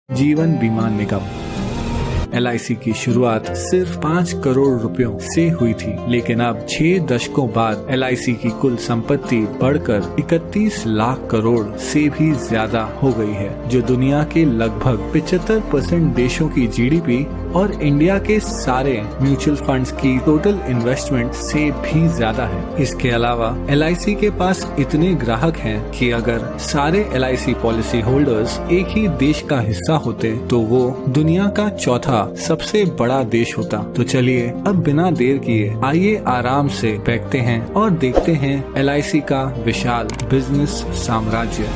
जीवन बीमा निगम LIC की शुरुआत सिर्फ 5 करोड़ रुपयों से हुई थी, लेकिन अब 6 दशकों बाद LIC की कुल संपत्ति बढ़कर 31 लाख करोड़ से भी ज्यादा हो गई है, जो दुनिया के लगभग 75% देशों की GDP और इंडिया के सारे म्यूचुअल फंड्स की टोटल इन्वेस्टमेंट से भी ज्यादा है। इसके अलावा LIC के पास इतने ग्राहक हैं कि अगर सारे LIC पॉलिसी होल्डर्स एक ही देश का हिस्सा होते तो वो दुनिया का चौथा सबसे बड़ा देश होता। तो चलिए अब बिना देर किए आइए आराम से बैठते हैं और देखते हैं LIC का विशाल बिजनेस साम्राज्य।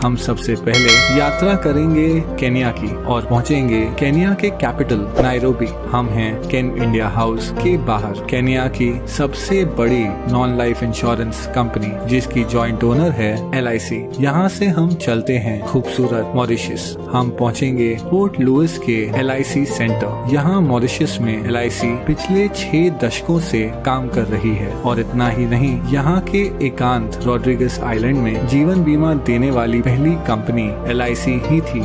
हम सबसे पहले यात्रा करेंगे केन्या की और पहुंचेंगे केन्या के कैपिटल नायरोबी। हम हैं केन इंडिया हाउस के बाहर, केन्या की सबसे बड़ी नॉन लाइफ इंश्योरेंस कंपनी जिसकी जॉइंट ओनर है LIC। यहाँ से हम चलते हैं खूबसूरत मॉरिशस। हम पहुंचेंगे पोर्ट लुइस के LIC सेंटर। यहाँ मॉरिशस में LIC पिछले 6 दशकों से काम कर रही है और इतना ही नहीं, यहाँ के एकांत रॉड्रिगस आइलैंड में जीवन बीमा देने वाली पहली कंपनी LIC ही थी।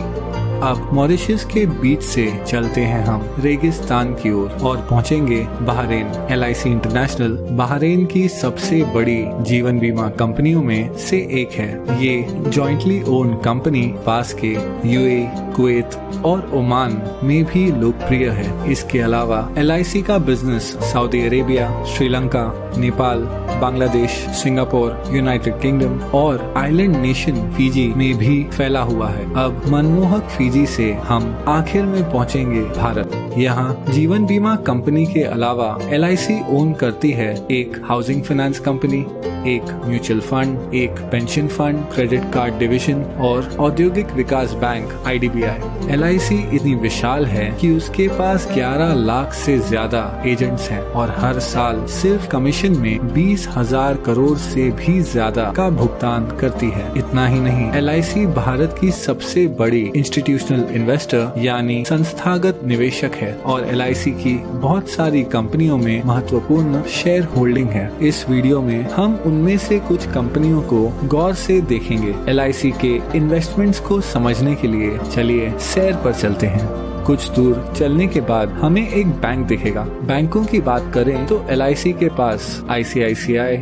अब मॉरिशस के बीच से चलते हैं हम रेगिस्तान की ओर और पहुंचेंगे बहरीन। LIC इंटरनेशनल बहरीन की सबसे बड़ी जीवन बीमा कंपनियों में से एक है। ये जॉइंटली ओन कंपनी पास के UAE, कुवैत और ओमान में भी लोकप्रिय है। इसके अलावा LIC का business Saudi Arabia, Sri Lanka, Nepal, Bangladesh, Singapore, United kingdom और आइलैंड नेशन फिजी में भी फैला हुआ है। अब मनमोहक फिजी से हम आखिर में पहुंचेंगे भारत। यहाँ जीवन बीमा कंपनी के अलावा LIC ओन करती है एक हाउसिंग फाइनेंस कंपनी, एक म्यूचुअल फंड, एक pension fund, credit card division और औद्योगिक विकास बैंक IDBI। LIC इतनी विशाल है कि उसके पास 11 लाख से ज्यादा एजेंट्स हैं और हर साल सिर्फ कमीशन में 20,000 करोड़ से भी ज्यादा का भुगतान करती है। इतना ही नहीं, LIC भारत की सबसे बड़ी इंस्टीट्यूशनल इन्वेस्टर यानी संस्थागत निवेशक है और LIC की बहुत सारी कंपनियों में महत्वपूर्ण शेयर होल्डिंग है। इस वीडियो में हम उनमें से कुछ कंपनियों को गौर से देखेंगे। LIC के इन्वेस्टमेंट्स को समझने के लिए चलिए सैर पर चलते हैं। कुछ दूर चलने के बाद हमें एक बैंक दिखेगा। बैंकों की बात करें तो LIC के पास ICICI,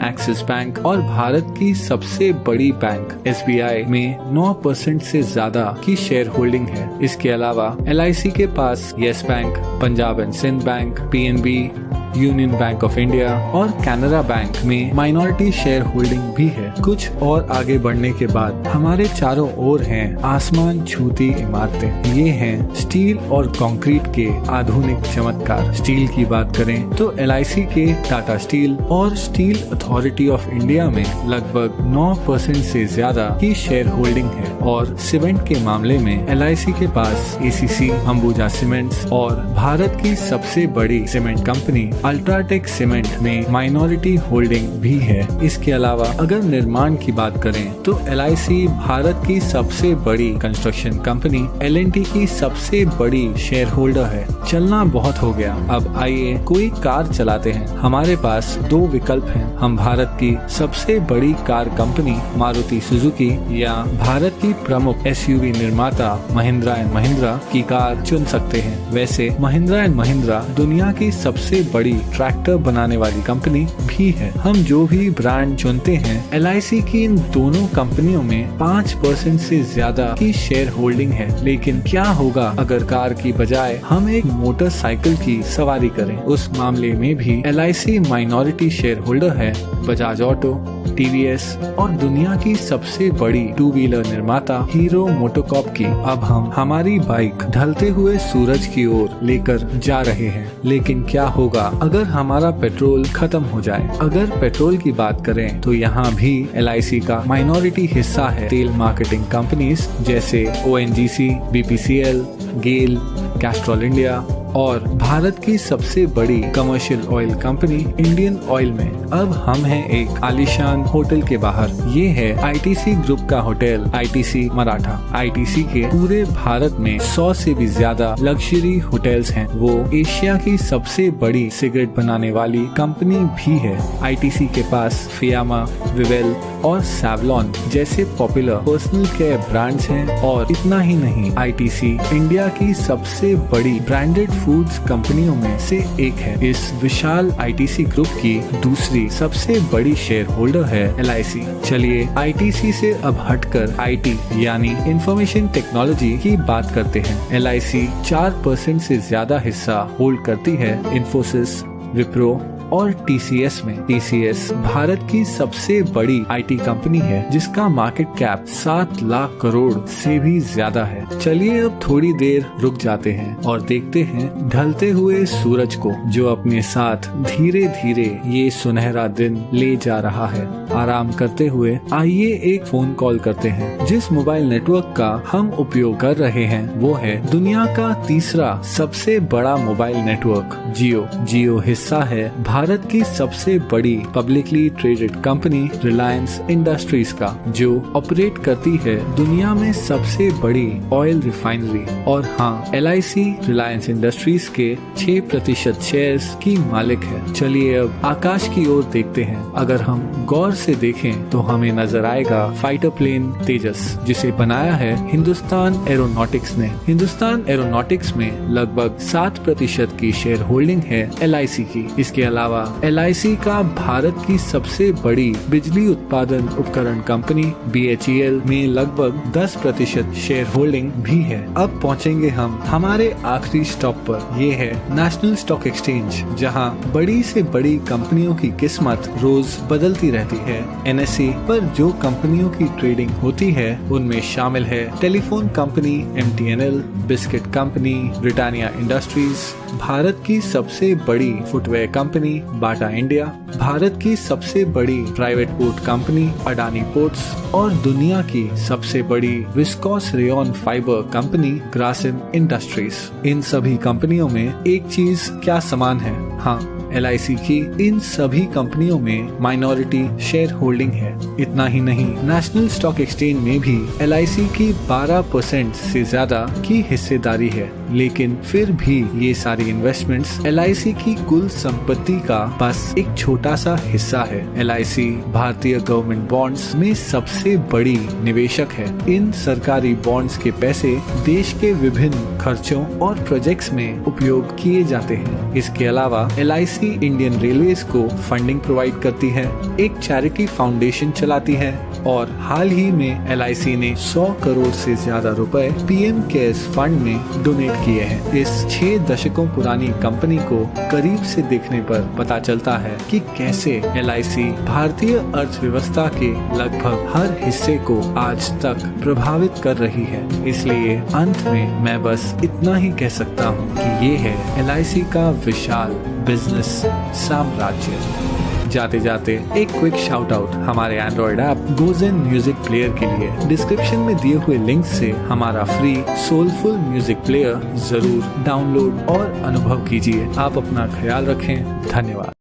एक्सिस बैंक और भारत की सबसे बड़ी बैंक SBI में 9% से ज्यादा की शेयर होल्डिंग है। इसके अलावा LIC के पास yes bank, Punjab and Sindh bank, PNB, union bank of India और कैनरा बैंक में माइनॉरिटी शेयर होल्डिंग भी है। कुछ और आगे बढ़ने के बाद हमारे चारों ओर हैं आसमान छूती इमारतें। ये हैं स्टील और कंक्रीट के आधुनिक चमत्कार। स्टील की बात करें तो LIC के टाटा स्टील और स्टील अथॉरिटी ऑफ इंडिया में लगभग 9% से ज्यादा की शेयर होल्डिंग है और सीमेंट के मामले में LIC के पास ACC, अंबुजा सीमेंट्स और भारत की सबसे बड़ी सीमेंट कंपनी अल्ट्राटेक सीमेंट में माइनॉरिटी होल्डिंग भी है। इसके अलावा अगर निर्माण की बात करें तो LIC भारत की सबसे बड़ी कंस्ट्रक्शन कंपनी L&T की सबसे बड़ी शेयर होल्डर है। चलना बहुत हो गया, अब आइए कोई कार चलाते हैं। हमारे पास 2 विकल्प हैं। हम भारत की सबसे बड़ी कार कंपनी मारुति सुजुकी या भारत की प्रमुख SUV निर्माता महिंद्रा एंड महिंद्रा की कार चुन सकते हैं। वैसे महिंद्रा एंड महिंद्रा दुनिया की सबसे बड़ी ट्रैक्टर बनाने वाली कंपनी भी है। हम जो भी ब्रांड चुनते हैं, LIC की इन दोनों कंपनियों में 5% से ज्यादा की शेयर होल्डिंग है। लेकिन क्या होगा अगर कार की बजाय हम एक मोटरसाइकिल की सवारी करें? उस मामले में भी LIC माइनॉरिटी शेयर होल्डर है बजाज ऑटो, TVS और दुनिया की सबसे बड़ी 2 व्हीलर निर्माता हीरो मोटोकॉर्प की। अब हम हमारी बाइक ढलते हुए सूरज की ओर लेकर जा रहे हैं, लेकिन क्या होगा अगर हमारा पेट्रोल खत्म हो जाए? अगर पेट्रोल की बात करें तो यहाँ भी LIC का माइनॉरिटी हिस्सा है तेल मार्केटिंग कंपनीज जैसे ONGC, BPCL, गेल, कैस्ट्रॉल इंडिया और भारत की सबसे बड़ी commercial oil company Indian oil में अब हम हैं एक आलीशान होटल के बाहर। ये है आईटीसी ग्रुप का होटल आईटीसी मराठा। आईटीसी के पूरे भारत में 100 से भी ज्यादा लग्जरी होटल्स हैं। वो एशिया की सबसे बड़ी सिगरेट बनाने वाली कंपनी भी है। आईटीसी के पास फियामा, विवेल और सैवलॉन जैसे पॉपुलर पर्सनल केयर ब्रांड्स हैं। और इतना ही नहीं, आईटीसी इंडिया की सबसे बड़ी ब्रांडेड फूड्स कंपनियों में से एक है। इस विशाल आईटीसी ग्रुप की दूसरी सबसे बड़ी शेयर होल्डर है एलआईसी। चलिए आईटीसी से अब हटकर आईटी यानी इंफॉर्मेशन टेक्नोलॉजी की बात करते हैं। एलआईसी 4% से ज्यादा हिस्सा होल्ड करती है इन्फोसिस, विप्रो और टीसीएस में। टीसीएस भारत की सबसे बड़ी आईटी कंपनी है जिसका मार्केट कैप 7 लाख करोड़ से भी ज्यादा है। चलिए अब थोड़ी देर रुक जाते हैं और देखते हैं ढलते हुए सूरज को, जो अपने साथ धीरे धीरे ये सुनहरा दिन ले जा रहा है। आराम करते हुए आइए एक फोन कॉल करते हैं। जिस मोबाइल नेटवर्क का हम उपयोग कर रहे हैं वो है दुनिया का तीसरा सबसे बड़ा मोबाइल नेटवर्क जियो। जियो हिस्सा है भारत की सबसे बड़ी publicly traded company Reliance industries का, जो ऑपरेट करती है दुनिया में सबसे बड़ी ऑयल रिफाइनरी। और हाँ, एलआईसी रिलायंस इंडस्ट्रीज के 6% शेयर्स की मालिक है। चलिए अब आकाश की ओर देखते हैं। अगर हम गौर से देखें तो हमें नजर आएगा फाइटर प्लेन तेजस, जिसे बनाया है हिंदुस्तान एरोनॉटिक्स ने। हिंदुस्तान एरोनॉटिक्स में लगभग 7% की शेयर होल्डिंग है एलआईसी की। इसके अलावा एलआईसी का भारत की सबसे बड़ी बिजली उत्पादन उपकरण कंपनी बीएचईएल में लगभग 10% शेयर होल्डिंग भी है। अब पहुंचेंगे हम हमारे आखिरी स्टॉप पर। ये है नेशनल स्टॉक एक्सचेंज, जहां बड़ी से बड़ी कंपनियों की किस्मत रोज बदलती रहती है। एनएसई पर जो कंपनियों की ट्रेडिंग होती है उनमें शामिल है telephone company MTNL, biscuit company Britannia industries, Bharat की सबसे बड़ी footwear company Bata India, Bharat की सबसे बड़ी private port company Adani ports और दुनिया की सबसे बड़ी viscose rayon fibre company Grasim industries. इन सभी कंपनियों में एक चीज क्या समान है? हाँ, एलआईसी की इन सभी कंपनियों में माइनॉरिटी शेयर होल्डिंग है। इतना ही नहीं, नेशनल स्टॉक एक्सचेंज में भी एलआईसी की 12% से ज्यादा की हिस्सेदारी है। लेकिन फिर भी ये सारी इन्वेस्टमेंट्स एलआईसी की कुल संपत्ति का बस एक छोटा सा हिस्सा है। एलआईसी भारतीय गवर्नमेंट बॉन्ड्स में सबसे बड़ी निवेशक है। इन सरकारी बॉन्ड्स के पैसे देश के विभिन्न खर्चों और प्रोजेक्ट्स में उपयोग किए जाते हैं। इसके अलावा एलआईसी इंडियन रेलवेज को फंडिंग प्रोवाइड करती है, एक चैरिटी फाउंडेशन चलाती है और हाल ही में एलआईसी ने 100 करोड़ से ज्यादा रुपए पीएम केयर्स फंड में डोनेट किए हैं। इस 6 दशकों पुरानी कंपनी को करीब से देखने पर पता चलता है कि कैसे एलआईसी भारतीय अर्थव्यवस्था के लगभग हर हिस्से को आज तक प्रभावित कर रही है। इसलिए अंत में मैं बस इतना ही कह सकता हूँ कि ये है एलआईसी का विशाल बिजनेस साम्राज्य। जाते जाते एक क्विक शाउट आउट हमारे Android app Gojen music player के लिए। डिस्क्रिप्शन में दिए हुए लिंक से हमारा फ्री सोलफुल म्यूजिक प्लेयर जरूर डाउनलोड और अनुभव कीजिए। आप अपना ख्याल रखें। धन्यवाद।